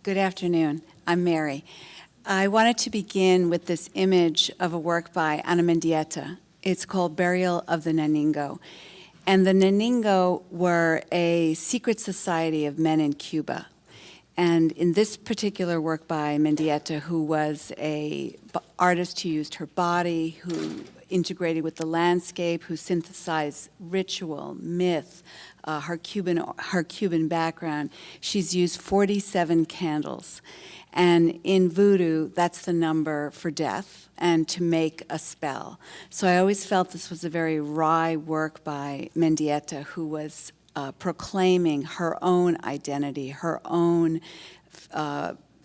Good afternoon. I'm Mary. I wanted to begin with this image of a work by Ana Mendieta. It's called Burial of the Naningo. And the Naningo were a secret society of men in Cuba. And in this particular work by Mendieta, who was an artist who used her body, who integrated with the landscape, who synthesized ritual, myth, her Cuban background, she's used 47 candles. And in voodoo, that's the number for death and to make a spell. So I always felt this was a very wry work by Mendieta, who was proclaiming her own identity, her own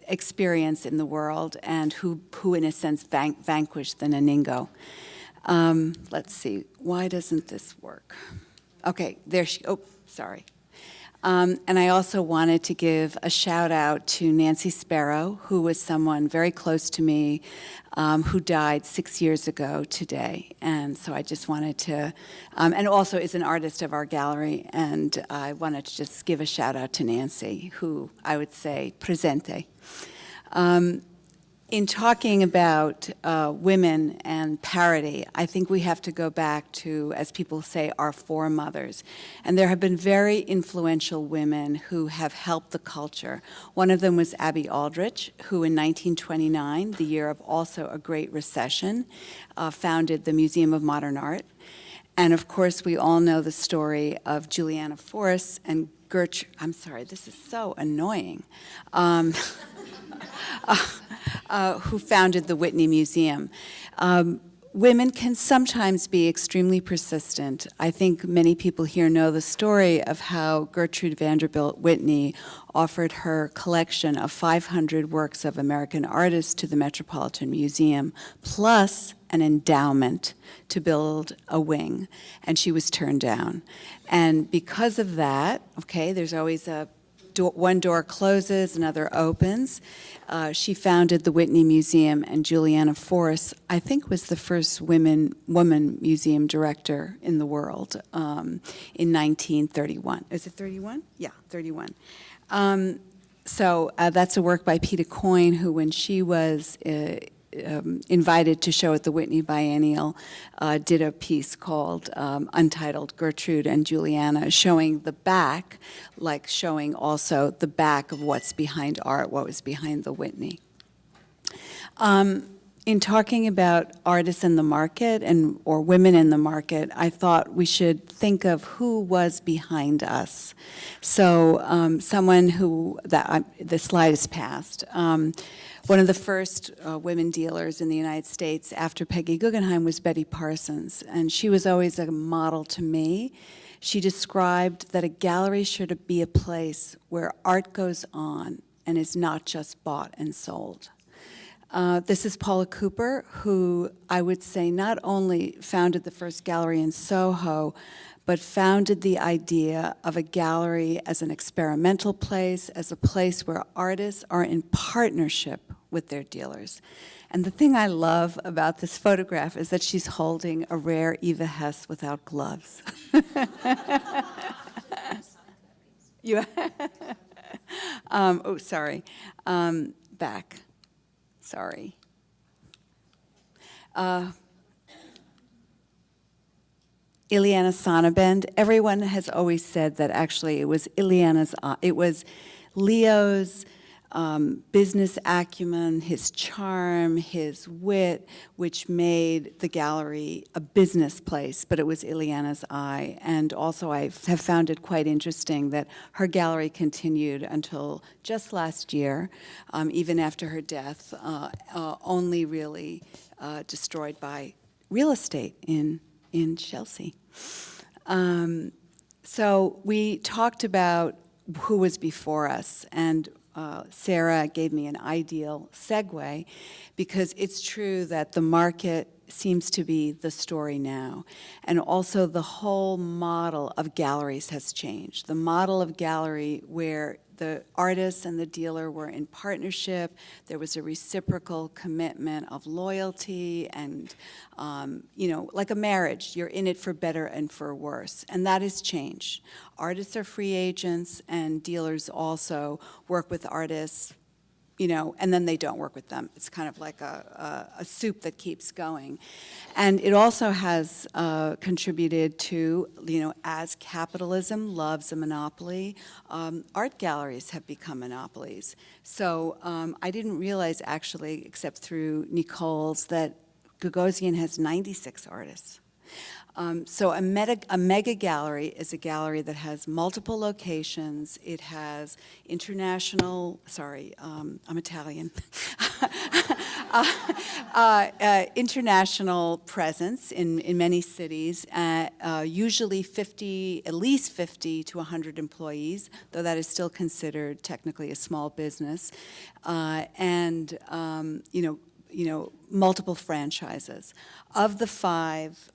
experience in the world, and who in a sense vanquished the Naningo. Let's see, why doesn't this work? Okay, there she, oh, sorry. And I also wanted to give a shout out to Nancy Sparrow, who was someone very close to me, who died 6 years ago today. And so I just wanted to, and also is an artist of our gallery, and I wanted to just give a shout out to Nancy, who I would say presente. In talking about women and parity, I think we have to go back to, as people say, our foremothers. And there have been very influential women who have helped the culture. One of them was Abby Aldrich, who in 1929, the year of also a great recession, founded the Museum of Modern Art. And of course, we all know the story of Juliana Forrest and Gertrude. I'm sorry, this is so annoying. Who founded the Whitney Museum. Women can sometimes be extremely persistent. I think many people here know the story of how Gertrude Vanderbilt Whitney offered her collection of 500 works of American artists to the Metropolitan Museum, plus an endowment to build a wing, and she was turned down. And because of that, okay, there's always one door closes, another opens. She founded the Whitney Museum, and Juliana Forrest, I think, was the first woman museum director in the world in 1931. Is it 31? Yeah, 31. So that's a work by Peta Coyne, who, when she was invited to show at the Whitney Biennial, did a piece called Untitled Gertrude and Juliana, showing the back, like showing also the back of what's behind art, what was behind the Whitney. In talking about artists in the market or women in the market, I thought we should think of who was behind us. So someone who, the slide is passed. One of the first women dealers in the United States after Peggy Guggenheim was Betty Parsons, and she was always a model to me. She described that a gallery should be a place where art goes on and is not just bought and sold. This is Paula Cooper, who I would say not only founded the first gallery in Soho, but founded the idea of a gallery as an experimental place, as a place where artists are in partnership with their dealers. And the thing I love about this photograph is that she's holding a rare Eva Hesse without gloves. Oh, sorry. Back. Sorry. Ileana Sonnabend. Everyone has always said that actually it was it was Leo's business acumen, his charm, his wit, which made the gallery a business place, but it was Ileana's eye. And also I have found it quite interesting that her gallery continued until just last year, even after her death, only really destroyed by real estate in Chelsea. So we talked about who was before us, and Sarah gave me an ideal segue, because it's true that the market seems to be the story now. And also the whole model of galleries has changed. The model of gallery where the artist and the dealer were in partnership, there was a reciprocal commitment of loyalty and, you know, like a marriage, you're in it for better and for worse. And that has changed. Artists are free agents, and dealers also work with artists and then they don't work with them. It's kind of like a soup that keeps going. And it also has contributed to, as capitalism loves a monopoly, art galleries have become monopolies. So I didn't realize, actually, except through Nicole's, that Gagosian has 96 artists. So a mega gallery is a gallery that has multiple locations. It has international, I'm Italian, international presence in many cities, usually at least 50 to 100 employees, though that is still considered technically a small business, and multiple franchises. Of the 5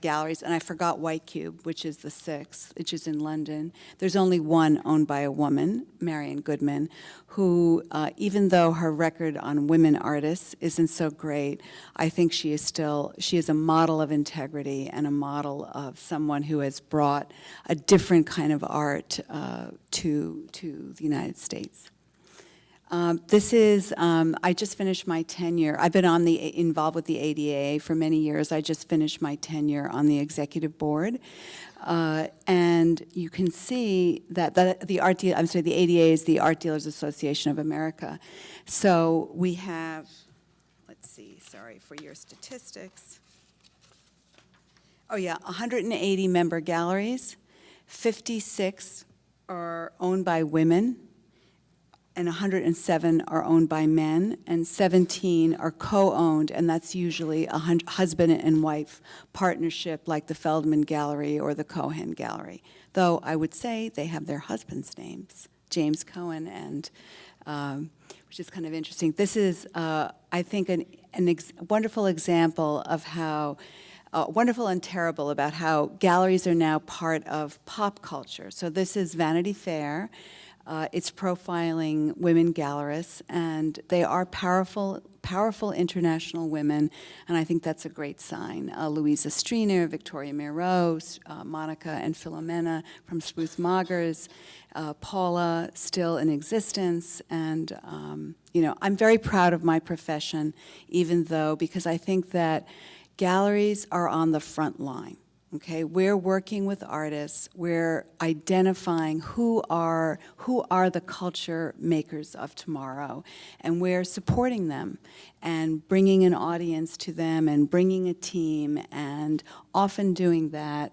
galleries, and I forgot White Cube, which is the 6th, which is in London, there's only one owned by a woman, Marion Goodman, who, even though her record on women artists isn't so great, I think she is a model of integrity and a model of someone who has brought a different kind of art to the United States. This is, I just finished my tenure. I've been involved with the ADA for many years. I just finished my tenure on the executive board. And you can see that the ADA is the Art Dealers Association of America. So we have, let's see, sorry for your statistics. Oh yeah, 180 member galleries, 56 are owned by women, and 107 are owned by men, and 17 are co-owned, and that's usually a husband and wife partnership like the Feldman Gallery or the Cohen Gallery. Though I would say they have their husbands' names, James Cohen, and which is kind of interesting. This is, I think, a wonderful example of how wonderful and terrible about how galleries are now part of pop culture. So this is Vanity Fair. It's profiling women gallerists, and they are powerful international women, and I think that's a great sign. Louisa Striener, Victoria Miro, Monica and Filomena from Spruce Moggers, Paula still in existence, and I'm very proud of my profession, because I think that galleries are on the front line. Okay, we're working with artists. We're identifying who are the culture makers of tomorrow, and we're supporting them and bringing an audience to them and bringing a team, and often doing that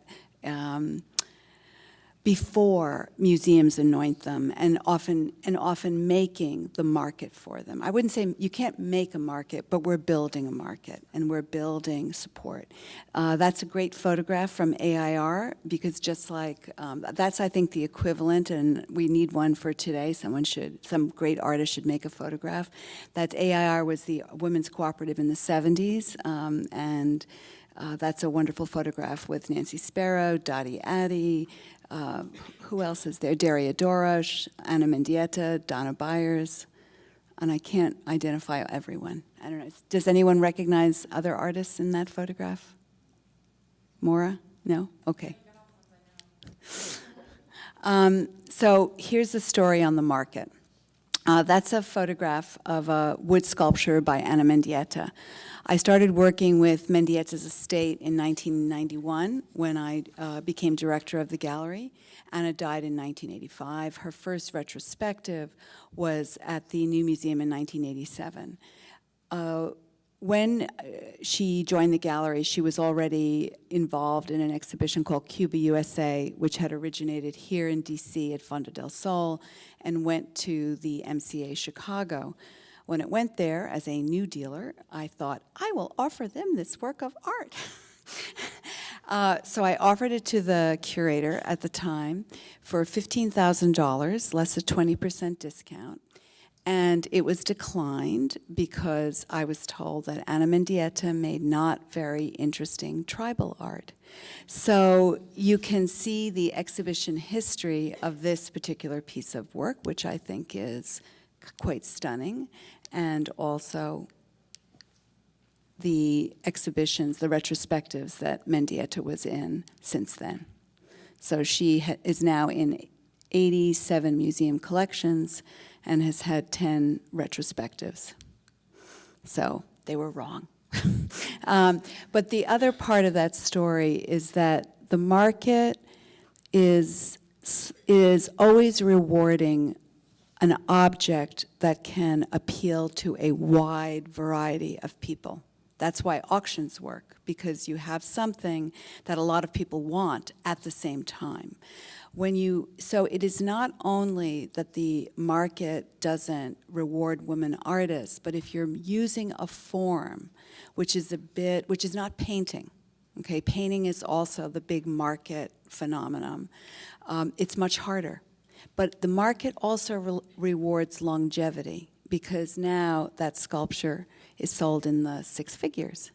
before museums anoint them, and often making the market for them. I wouldn't say you can't make a market, but we're building a market, and we're building support. That's a great photograph from AIR, because just like, that's, I think, the equivalent, and we need one for today. Some great artist should make a photograph. That AIR was the women's cooperative in the 70s, and that's a wonderful photograph with Nancy Sparrow, Dottie Addy, who else is there? Daria Dorosh, Anna Mendieta, Donna Byers, and I can't identify everyone. I don't know. Does anyone recognize other artists in that photograph? Maura? No? Okay. So here's the story on the market. That's a photograph of a wood sculpture by Anna Mendieta. I started working with Mendieta's estate in 1991 when I became director of the gallery. Anna died in 1985. Her first retrospective was at the New Museum in 1987. When she joined the gallery, she was already involved in an exhibition called Cuba USA, which had originated here in DC at Fonda del Sol and went to the MCA Chicago. When it went there as a new dealer, I thought, I will offer them this work of art. So I offered it to the curator at the time for $15,000, less a 20% discount. And it was declined because I was told that Anna Mendieta made not very interesting tribal art. So you can see the exhibition history of this particular piece of work, which I think is quite stunning, and also the exhibitions, the retrospectives that Mendieta was in since then. So she is now in 87 museum collections, and has had 10 retrospectives. So they were wrong. But the other part of that story is that the market is always rewarding an object that can appeal to a wide variety of people. That's why auctions work, because you have something that a lot of people want at the same time. So it is not only that the market doesn't reward women artists, but if you're using a form which is not painting, okay? Painting is also the big market phenomenon. It's much harder. But the market also rewards longevity, because now that sculpture is sold in the six figures.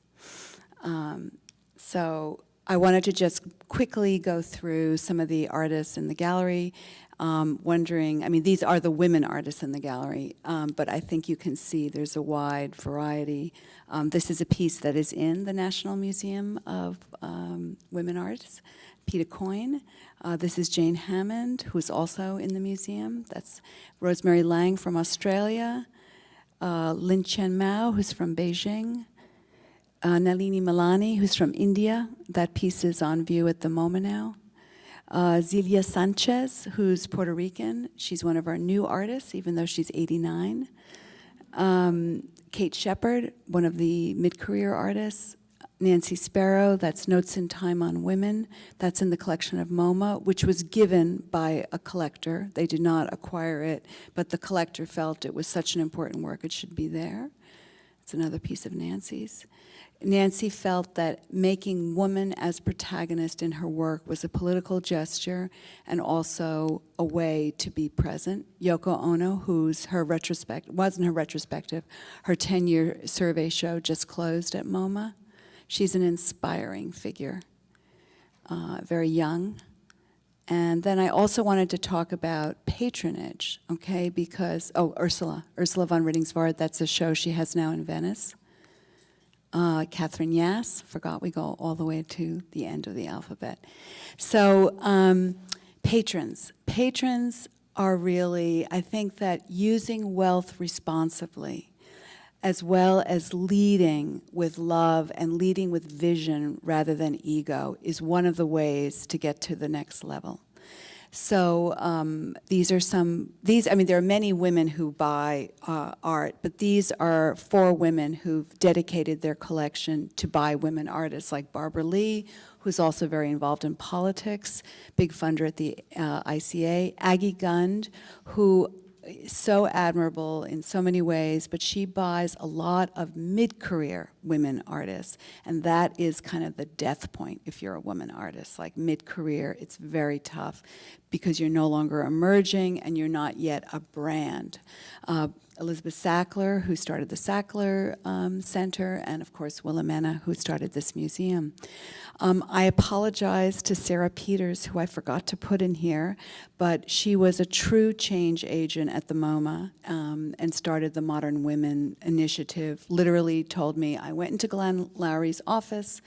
So I wanted to just quickly go through some of the artists in the gallery, these are the women artists in the gallery, but I think you can see there's a wide variety. This is a piece that is in the National Museum of Women Arts, Peter Coyne. This is Jane Hammond, who's also in the museum. That's Rosemary Lang from Australia, Lin Chen Mao, who's from Beijing, Nalini Milani, who's from India. That piece is on view at the MoMA now. Zelia Sanchez, who's Puerto Rican. She's one of our new artists, even though she's 89. Kate Shepard, one of the mid-career artists. Nancy Sparrow, that's Notes in Time on Women. That's in the collection of MoMA, which was given by a collector. They did not acquire it, but the collector felt it was such an important work, it should be there. It's another piece of Nancy's. Nancy felt that making woman as protagonist in her work was a political gesture and also a way to be present. Yoko Ono, who's wasn't her retrospective, her 10-year survey show just closed at MoMA. She's an inspiring figure, very young. And then I also wanted to talk about patronage, okay, because, Ursula von Riddingsvard, that's a show she has now in Venice. Catherine Yass, forgot we go all the way to the end of the alphabet. So patrons. Patrons are really, I think that using wealth responsibly, as well as leading with love and leading with vision rather than ego, is one of the ways to get to the next level. So there are many women who buy art, but these are 4 women who've dedicated their collection to buy women artists, like Barbara Lee, who's also very involved in politics, big funder at the ICA, Aggie Gund, who is so admirable in so many ways, but she buys a lot of mid-career women artists, and that is kind of the death point if you're a woman artist. Like mid-career, it's very tough because you're no longer emerging and you're not yet a brand. Elizabeth Sackler, who started the Sackler Center, and of course Wilhelmina, who started this museum. I apologize to Sarah Peters, who I forgot to put in here, but she was a true change agent at the MoMA and started the Modern Women Initiative. Literally told me, I went into Glenn Lowry's office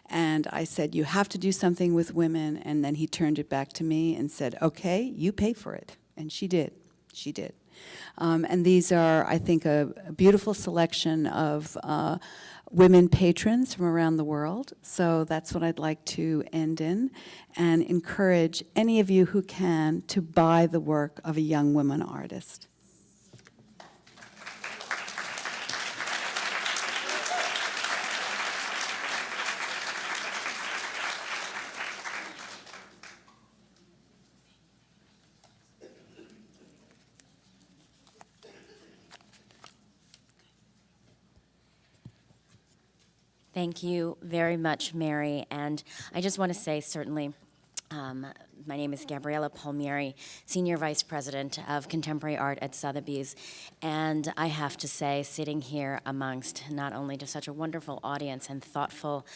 and I said, you have to do something with women, and then he turned it back to me and said, okay, you pay for it. And she did. She did. And these are, I think, a beautiful selection of women patrons from around the world. So that's what I'd like to end in, and encourage any of you who can to buy the work of a young woman artist. Thank you very much, Mary. And I just want to say, certainly, my name is Gabriella Palmieri, Senior Vice President of Contemporary Art at Sotheby's. And I have to say, sitting here amongst not only just such a wonderful audience and thoughtful,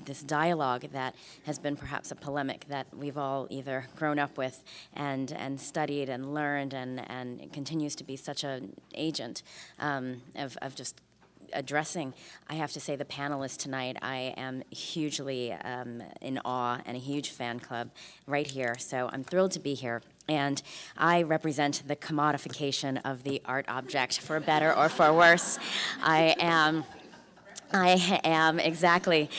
this dialogue that has been perhaps a polemic that we've all either grown up with and studied and learned, and it continues to be such an agent of just addressing, I have to say, the panelists tonight. I am hugely in awe and a huge fan club right here. So I'm thrilled to be here And I represent the commodification of the art object, for better or for worse. I am, exactly.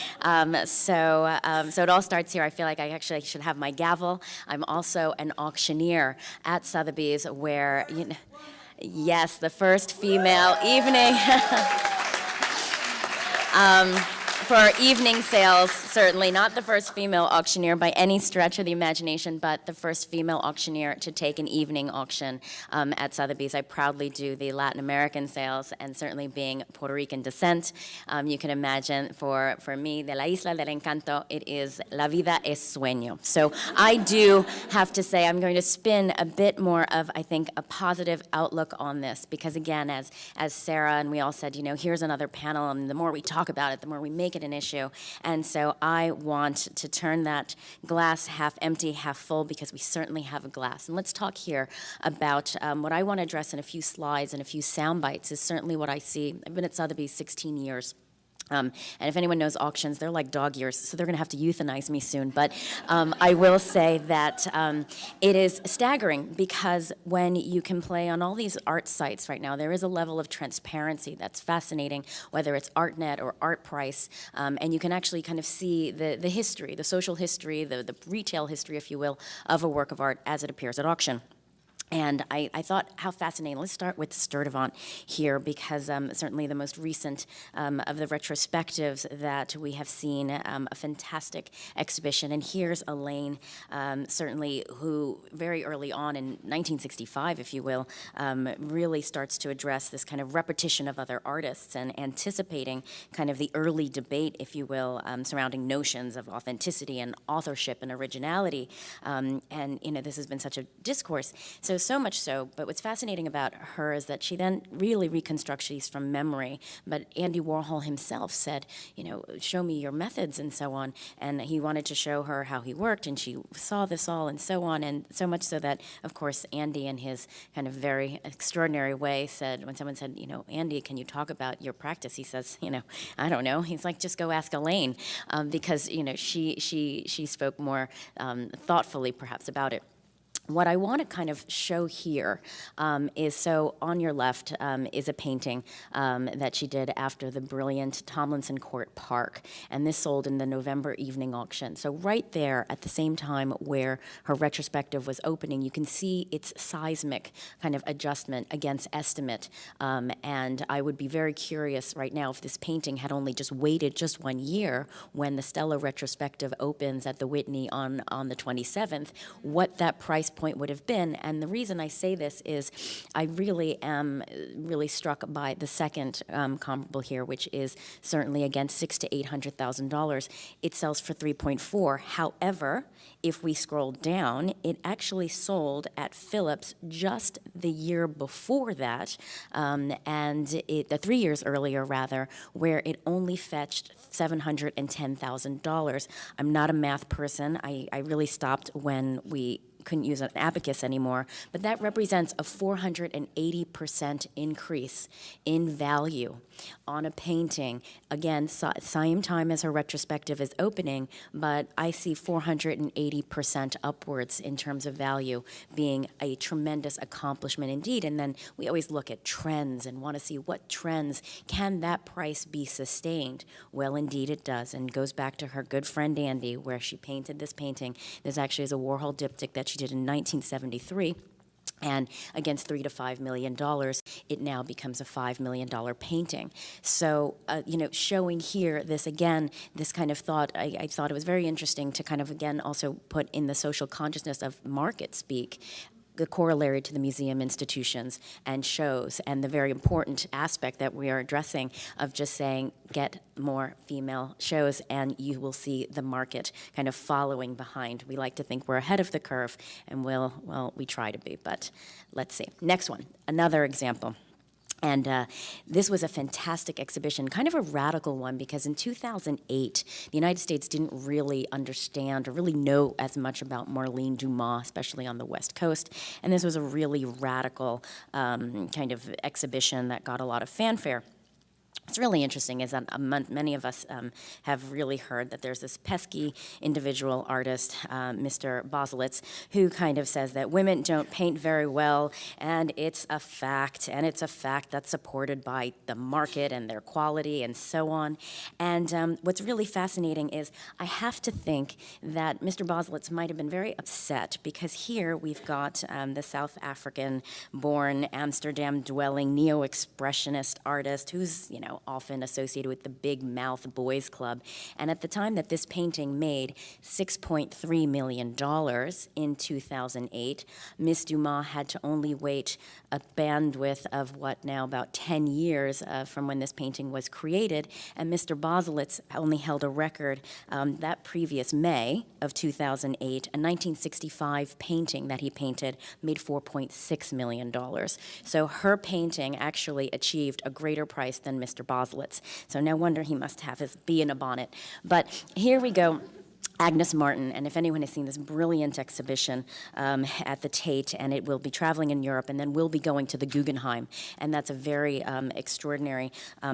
So it all starts here. I feel like I actually should have my gavel. I'm also an auctioneer at Sotheby's, where, yes, the first female evening. For evening sales, certainly not the first female auctioneer by any stretch of the imagination, but the first female auctioneer to take an evening auction at Sotheby's. I proudly do the Latin American sales, and certainly being Puerto Rican descent, you can imagine for me, de la Isla del Encanto, it is La Vida es Sueño. So I do have to say I'm going to spin a bit more of, I think, a positive outlook on this, because again, as Sarah and we all said, here's another panel, and the more we talk about it, the more we make it an issue. And so I want to turn that glass half empty, half full, because we certainly have a glass. And let's talk here about what I want to address in a few slides and a few sound bites is certainly what I see. I've been at Sotheby's 16 years. And if anyone knows auctions, they're like dog years, so they're going to have to euthanize me soon. But I will say that it is staggering, because when you can play on all these art sites right now, there is a level of transparency that's fascinating, whether it's ArtNet or ArtPrice, and you can actually kind of see the history, the social history, the retail history, if you will, of a work of art as it appears at auction. And I thought, how fascinating. Let's start with Sturtevant here, because certainly the most recent of the retrospectives that we have seen, a fantastic exhibition. And here's Elaine, certainly, who very early on in 1965, if you will, really starts to address this kind of repetition of other artists and anticipating kind of the early debate, if you will, surrounding notions of authenticity and authorship and originality. And, this has been such a discourse. So much so, but what's fascinating about her is that she then really reconstructs these from memory. But Andy Warhol himself said, show me your methods and so on. And he wanted to show her how he worked, and she saw this all and so on. And so much so that, of course, Andy, in his kind of very extraordinary way, said, when someone said, Andy, can you talk about your practice? He says, I don't know. He's like, just go ask Elaine, because, she spoke more thoughtfully, perhaps, about it. What I want to kind of show here is, so on your left is a painting that she did after the brilliant Tomlinson Court Park, and this sold in the November evening auction. So right there at the same time where her retrospective was opening, you can see its seismic kind of adjustment against estimate, and I would be very curious right now if this painting had only just waited just 1 year when the Stella retrospective opens at the Whitney on the 27th, what that price point would have been. And the reason I say this is I really am struck by the second comparable here, which is certainly, again, $600,000 to $800,000. It sells for 3.4. However, if we scroll down, it actually sold at Phillips just the year before that, and the 3 years earlier, rather, where it only fetched $710,000. I'm not a math person. I really stopped when we couldn't use an abacus anymore, but that represents a 480% increase in value on a painting. Again, same time as her retrospective is opening, but I see 480% upwards in terms of value being a tremendous accomplishment indeed. And then we always look at trends and want to see what trends, can that price be sustained? Well, indeed it does, and goes back to her good friend Andy, where she painted this painting. This actually is a Warhol diptych that she did in 1973. And against $3 to $5 million, it now becomes a $5 million painting. So, showing here this again, this kind of thought, I thought it was very interesting to kind of again also put in the social consciousness of market speak, the corollary to the museum institutions and shows, and the very important aspect that we are addressing of just saying, get more female shows, and you will see the market kind of following behind. We like to think we're ahead of the curve, and we try to be, but let's see. Next one, another example. And this was a fantastic exhibition, kind of a radical one, because in 2008, the United States didn't really understand or really know as much about Marlene Dumas, especially on the West Coast. And this was a really radical kind of exhibition that got a lot of fanfare. What's really interesting is that many of us have really heard that there's this pesky individual artist, Mr. Boselitz, who kind of says that women don't paint very well, and it's a fact that's supported by the market and their quality and so on. And what's really fascinating is I have to think that Mr. Boselitz might have been very upset, because here we've got the South African-born, Amsterdam-dwelling, neo-expressionist artist who's, often associated with the Big Mouth Boys Club. And at the time that this painting made $6.3 million in 2008, Miss Dumas had to only wait a bandwidth of about 10 years from when this painting was created. And Mr. Boselitz only held a record that previous May of 2008, a 1965 painting that he painted made $4.6 million. So her painting actually achieved a greater price than Mr. Boselitz. So no wonder he must have his bee in a bonnet. But here we go. Agnes Martin, and if anyone has seen this brilliant exhibition at the Tate, and it will be traveling in Europe, and then we'll be going to the Guggenheim, and that's a very extraordinary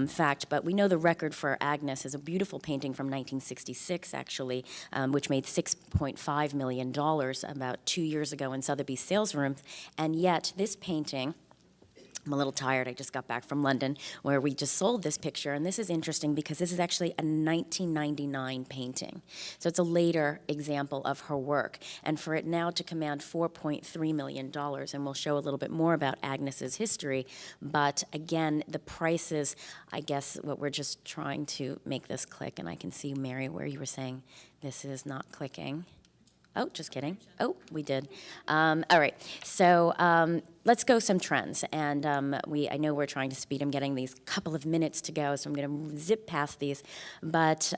fact. But we know the record for Agnes is a beautiful painting from 1966, actually, which made $6.5 million about 2 years ago in Sotheby's sales rooms, and yet this painting, I'm a little tired. I just got back from London, where we just sold this picture. And this is interesting because this is actually a 1999 painting. So it's a later example of her work. And for it now to command $4.3 million, and we'll show a little bit more about Agnes's history. But again, the prices, I guess what we're just trying to make this click. And I can see, Mary, where you were saying this is not clicking. Oh, just kidding. Oh, we did. All right. So let's go some trends. And I know we're trying to speed. I'm getting these couple of minutes to go, so I'm going to zip past these. But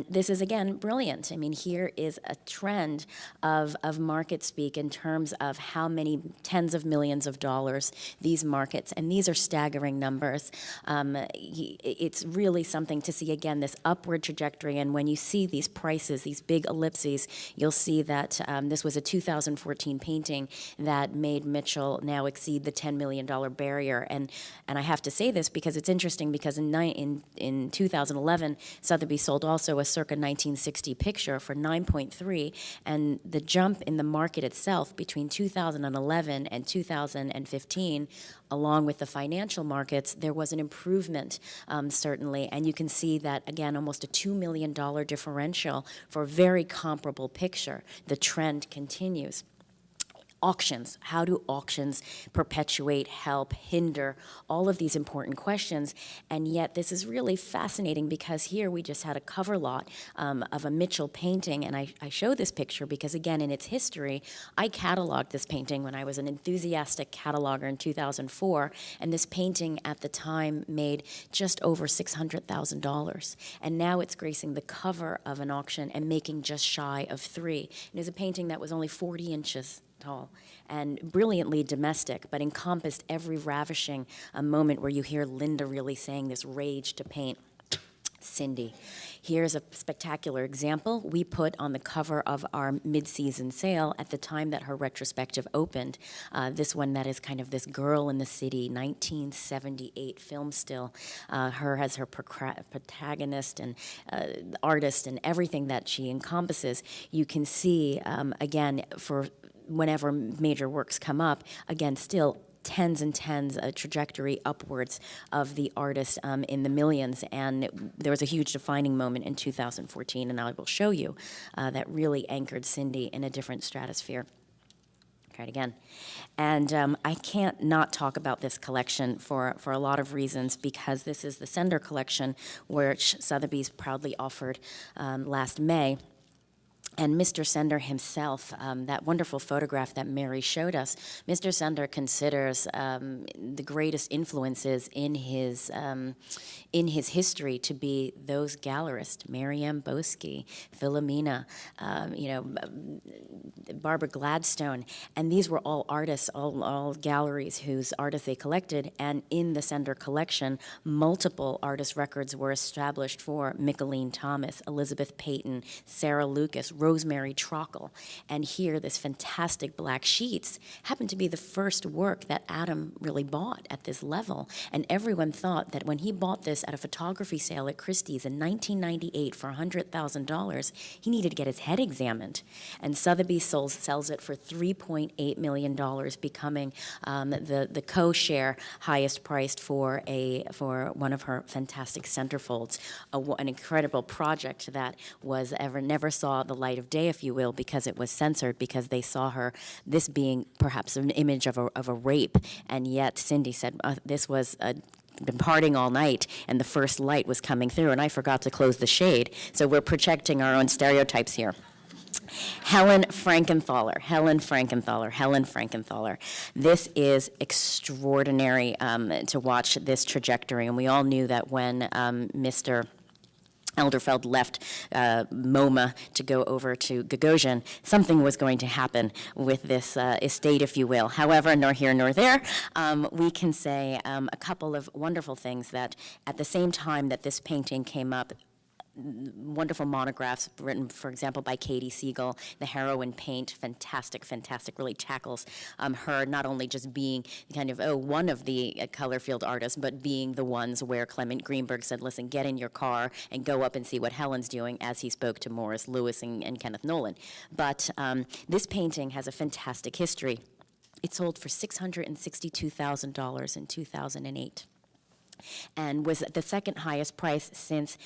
this is, again, brilliant. I mean, here is a trend of market speak in terms of how many tens of millions of dollars these markets, and these are staggering numbers. It's really something to see, again, this upward trajectory. And when you see these prices, these big ellipses, you'll see that this was a 2014 painting that made Mitchell now exceed the $10 million barrier. And I have to say this because it's interesting, because in 2011, Sotheby sold also a circa 1960 picture for 9.3, and the jump in the market itself between 2011 and 2015, along with the financial markets, there was an improvement, certainly. And you can see that, again, almost a $2 million differential for a very comparable picture. The trend continues. Auctions. How do auctions perpetuate, help, hinder? All of these important questions. And yet this is really fascinating, because here we just had a cover lot of a Mitchell painting. And I show this picture because, again, in its history, I cataloged this painting when I was an enthusiastic cataloger in 2004. And this painting at the time made just over $600,000. And now it's gracing the cover of an auction and making just shy of $3. It was a painting that was only 40 inches tall and brilliantly domestic, but encompassed every ravishing moment where you hear Linda really saying this rage to paint. Cindy. Here's a spectacular example we put on the cover of our mid-season sale at the time that her retrospective opened. This one that is kind of this girl in the city, 1978 film still. Her as her protagonist and artist and everything that she encompasses. You can see, again, for whenever major works come up, again, still tens and tens, a trajectory upwards of the artist in the millions. And there was a huge defining moment in 2014, and I will show you, that really anchored Cindy in a different stratosphere. Try it again. And I can't not talk about this collection for a lot of reasons, because this is the Sender collection, which Sotheby's proudly offered last May. And Mr. Sender himself, that wonderful photograph that Mary showed us, Mr. Sender considers the greatest influences in his history to be those gallerists, Mary M. Boesky, Philomena, Barbara Gladstone. And these were all artists, all galleries whose artists they collected. And in the Sender collection, multiple artist records were established for Mickalene Thomas, Elizabeth Peyton, Sarah Lucas, rosemary trockle. And here, this fantastic black sheets happened to be the first work that Adam really bought at this level. And everyone thought that when he bought this at a photography sale at Christie's in 1998 for $100,000, he needed to get his head examined. And Sotheby sells it for $3.8 million, becoming the co-share highest priced for one of her fantastic centerfolds, an incredible project that never saw the light of day, if you will, because it was censored, because they saw this being perhaps an image of a rape, and yet Cindy said this was been partying all night, and the first light was coming through, and I forgot to close the shade, so we're projecting our own stereotypes here. Helen Frankenthaler. This is extraordinary to watch this trajectory, and we all knew that when Mr. Elderfeld left MoMA to go over to Gagosian, something was going to happen with this estate, if you will. However, nor here nor there, we can say a couple of wonderful things that at the same time that this painting came up, wonderful monographs written, for example, by Katie Segal, The Heroine Paint, fantastic, really tackles her not only just being kind of, one of the color field artists, but being the ones where Clement Greenberg said, listen, get in your car and go up and see what Helen's doing, as he spoke to Morris Lewis and Kenneth Nolan. But this painting has a fantastic history. It sold for $662,000 in 2008 and was the second highest price since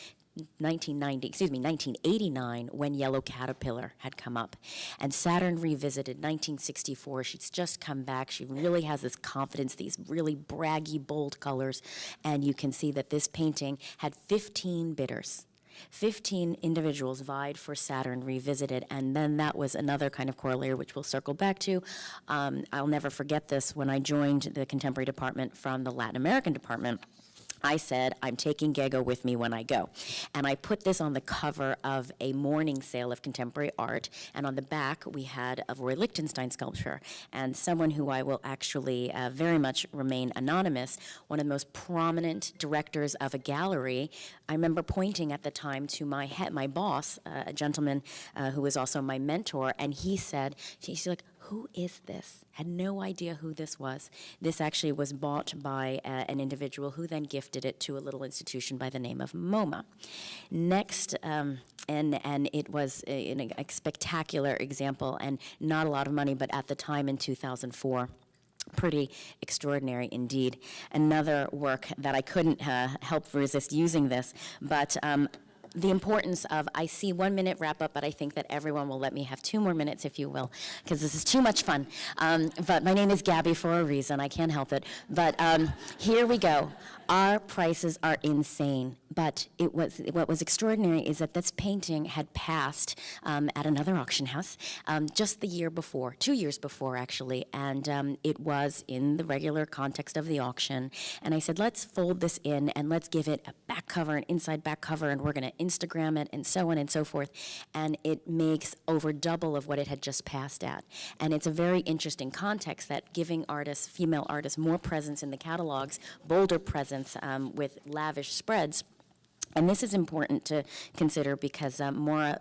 1989, when Yellow Caterpillar had come up. And Saturn Revisited, 1964, she's just come back. She really has this confidence, these really braggy, bold colors. And you can see that this painting had 15 bidders. 15 individuals vied for Saturn Revisited, and then that was another kind of corollary, which we'll circle back to. I'll never forget this. When I joined the contemporary department from the Latin American department, I said, I'm taking Gego with me when I go. And I put this on the cover of a morning sale of contemporary art, and on the back we had a Roy Lichtenstein sculpture. And someone who I will actually very much remain anonymous, one of the most prominent directors of a gallery, I remember pointing at the time to my boss, a gentleman who was also my mentor, and he said, she's like, who is this? Had no idea who this was. This actually was bought by an individual who then gifted it to a little institution by the name of MoMA. Next, and it was a spectacular example, and not a lot of money, but at the time in 2004, pretty extraordinary indeed. Another work that I couldn't help resist using this, but the importance of, I see 1 minute wrap up, but I think that everyone will let me have 2 more minutes, if you will, because this is too much fun. But my name is Gabby for a reason, I can't help it. But here we go. Our prices are insane, but what was extraordinary is that this painting had passed at another auction house just the year before, 2 years before actually, and it was in the regular context of the auction. And I said, let's fold this in and let's give it a back cover, an inside back cover, and we're going to Instagram it and so on and so forth. And it makes over double of what it had just passed at. And it's a very interesting context that giving artists, female artists, more presence in the catalogs, bolder presence with lavish spreads. And this is important to consider because Maura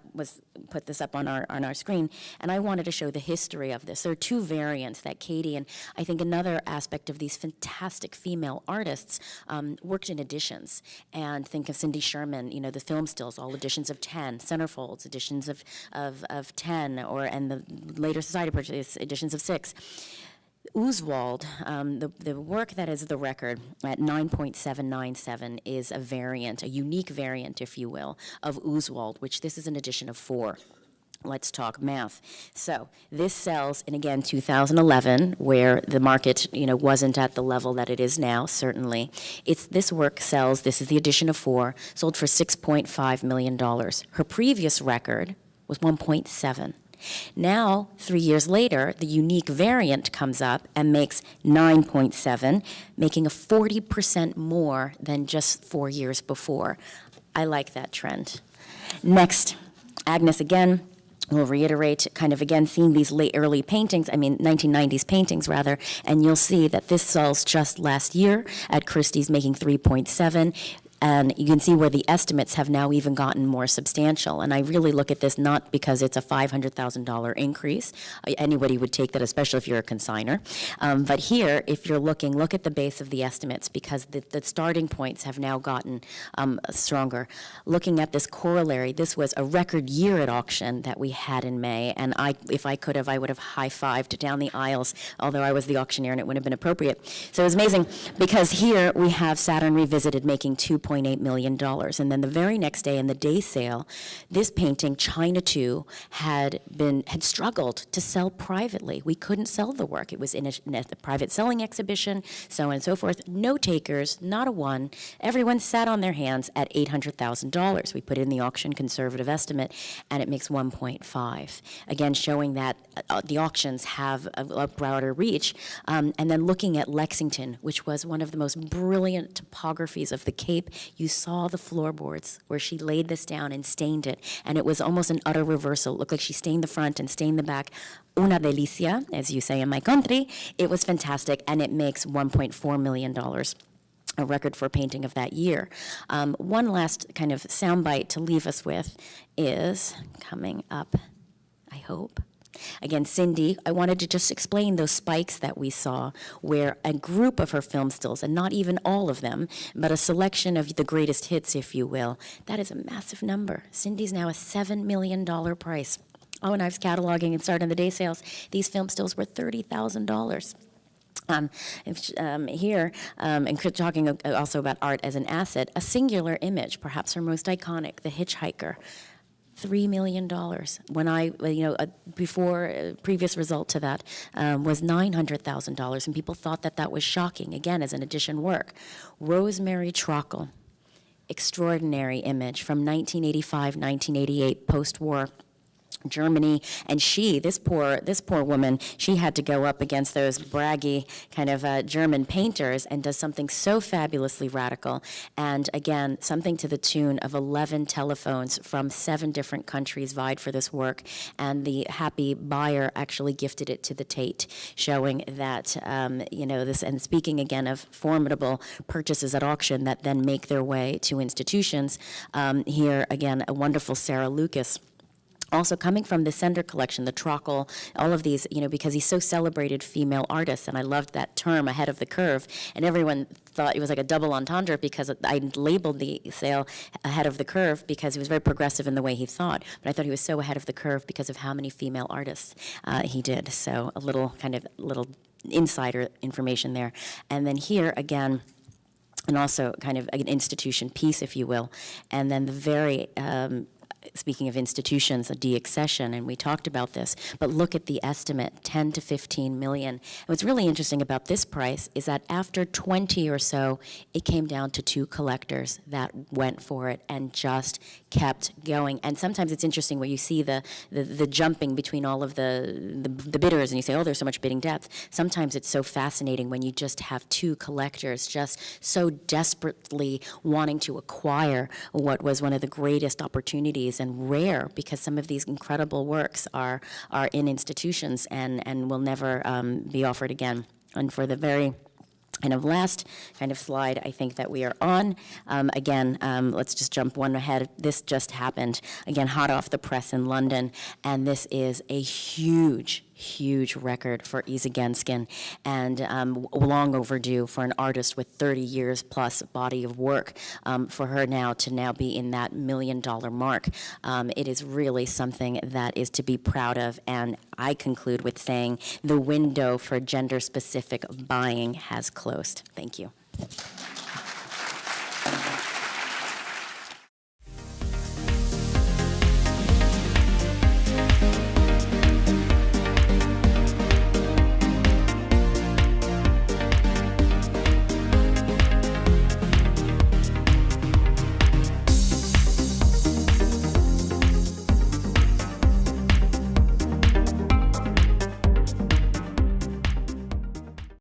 put this up on our screen, and I wanted to show the history of this. There are 2 variants that Katie, and I think another aspect of these fantastic female artists, worked in editions. And think of Cindy Sherman, the film stills, all editions of 10, centerfolds, editions of 10, and the later Society purchase editions of 6. Ooswald, the work that is the record at 9.797 is a variant, a unique variant, if you will, of Ooswald, which this is an edition of 4. Let's talk math. So this sells in, again, 2011, where the market, wasn't at the level that it is now, certainly. This work sells, this is the edition of 4, sold for $6.5 million. Her previous record was 1.7. Now, 3 years later, the unique variant comes up and makes 9.7, making a 40% more than just 4 years before. I like that trend. Next, Agnes again. We'll reiterate, kind of again, seeing these early paintings, 1990s paintings rather, and you'll see that this sells just last year at Christie's, making 3.7. And you can see where the estimates have now even gotten more substantial. And I really look at this not because it's a $500,000 increase. Anybody would take that, especially if you're a consigner. But here, if you're looking, look at the base of the estimates, because the starting points have now gotten stronger. Looking at this corollary, this was a record year at auction that we had in May, and if I could have, I would have high-fived down the aisles, although I was the auctioneer and it wouldn't have been appropriate. So it was amazing, because here we have Saturn Revisited making $2.8 million, and then the very next day in the day sale, this painting, China 2, had struggled to sell privately. We couldn't sell the work. It was in a private selling exhibition, so on and so forth. No takers, not a one. Everyone sat on their hands at $800,000. We put in the auction conservative estimate, and it makes 1.5. Again, showing that the auctions have a broader reach. And then looking at Lexington, which was one of the most brilliant topographies of the Cape, you saw the floorboards where she laid this down and stained it, and it was almost an utter reversal. It looked like she stained the front and stained the back. Una delicia, as you say in my country. It was fantastic, and it makes $1.4 million. A record for a painting of that year. One last kind of soundbite to leave us with is coming up, I hope. Again, Cindy, I wanted to just explain those spikes that we saw, where a group of her film stills, and not even all of them, but a selection of the greatest hits, if you will, that is a massive number. Cindy's now a $7 million price. Oh, and I was cataloging and starting the day sales. These film stills were $30,000. Here, and talking also about art as an asset, a singular image, perhaps her most iconic, The Hitchhiker, $3 million. When previous result to that was $900,000, and people thought that was shocking, again, as an addition work. Rosemary Trockle, extraordinary image from 1985, 1988, post-war Germany, and this poor woman, she had to go up against those braggy kind of German painters and does something so fabulously radical. And again, something to the tune of 11 telephones from 7 different countries vied for this work, and the happy buyer actually gifted it to the Tate, showing that, this, and speaking again of formidable purchases at auction that then make their way to institutions, here again, a wonderful Sarah Lucas. Also coming from the Sender collection, the Trockle, all of these, because he's so celebrated female artists, and I loved that term, ahead of the curve, and everyone thought it was like a double entendre because I labeled the sale ahead of the curve because he was very progressive in the way he thought, but I thought he was so ahead of the curve because of how many female artists he did, so a little insider information there. And then here, again, and also kind of an institution piece, if you will, and then the very speaking of institutions, a deaccession, and we talked about this, but look at the estimate, 10 to 15 million. And what's really interesting about this price is that after 20 or so, it came down to 2 collectors that went for it and just kept going. And sometimes it's interesting where you see the jumping between all of the bidders, and you say, oh, there's so much bidding depth. Sometimes it's so fascinating when you just have 2 collectors just so desperately wanting to acquire what was one of the greatest opportunities, and rare, because some of these incredible works are in institutions and will never be offered again. And for the very kind of last kind of slide, I think that we are on. Let's just jump one ahead. This just happened, again, hot off the press in London, and this is a huge record for Isa Genskin, and long overdue for an artist with 30 years plus body of work, for her to be in that $1 million mark. It is really something that is to be proud of, and I conclude with saying the window for gender-specific buying has closed. Thank you.